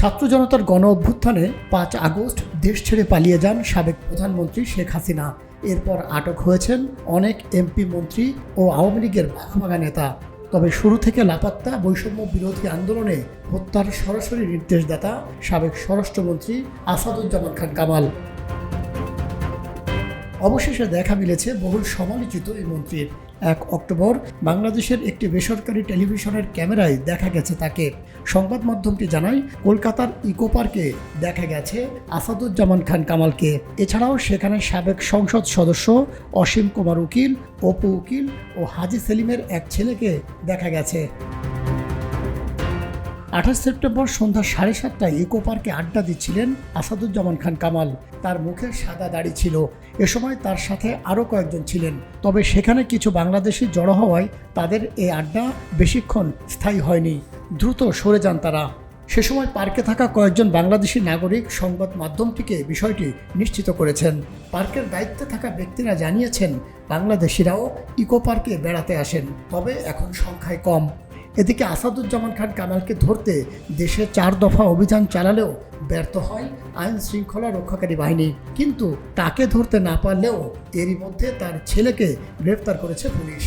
ছাত্র জনতার গণ অভ্যুত্থানে ৫ আগস্ট দেশ ছেড়ে পালিয়ে যান সাবেক প্রধানমন্ত্রী শেখ হাসিনা। এরপর আটক হয়েছেন অনেক এমপি, মন্ত্রী ও আওয়ামী লীগের ভাগাভাগা নেতা। তবে শুরু থেকে লাপাত্তা বৈষম্য বিরোধী আন্দোলনে হত্যার সরাসরি নির্দেশদাতা সাবেক স্বরাষ্ট্রমন্ত্রী আসাদুজ্জামান খান কামাল। অবশেষে দেখা মিলেছে বহুল সমালোচিত এই মন্ত্রীর। ১ অক্টোবর বাংলাদেশের একটি বেসরকারি টেলিভিশনের ক্যামেরায় দেখা গেছে তাকে। সংবাদ মাধ্যমটি জানায়, কলকাতার ইকো পার্কে দেখা গেছে আসাদুজ্জামান খান কামালকে। এছাড়াও সেখানে সাবেক সংসদ সদস্য অসীম কুমার উকিল, অপু উকিল ও হাজি সেলিমের এক ছেলেকে দেখা গেছে। ২৮ সেপ্টেম্বর সন্ধ্যা ৭:৩০টায় ইকো পার্কে আড্ডা দিচ্ছিলেন আসাদুজ্জামান খান কামাল। তার মুখে সাদা দাড়ি ছিল। এ সময় তার সাথে আরও কয়েকজন ছিলেন। তবে সেখানে কিছু বাংলাদেশি জড়ো হওয়ায় তাদের এই আড্ডা বেশিক্ষণ স্থায়ী হয়নি। দ্রুত সরে যান তারা। সে সময় পার্কে থাকা কয়েকজন বাংলাদেশি নাগরিক সংবাদ মাধ্যমটিকে বিষয়টি নিশ্চিত করেছেন। পার্কের দায়িত্বে থাকা ব্যক্তিরা জানিয়েছেন, বাংলাদেশিরাও ইকো পার্কে বেড়াতে আসেন, তবে এখন সংখ্যায় কম। এদিকে আসাদুজ্জামান খান কামালকে ধরতে দেশে ৪ দফা অভিযান চালালেও ব্যর্থ হয় আইন শৃঙ্খলা রক্ষাকারী বাহিনী। কিন্তু তাকে ধরতে না পারলেও এরই মধ্যে তার ছেলেকে গ্রেফতার করেছে পুলিশ।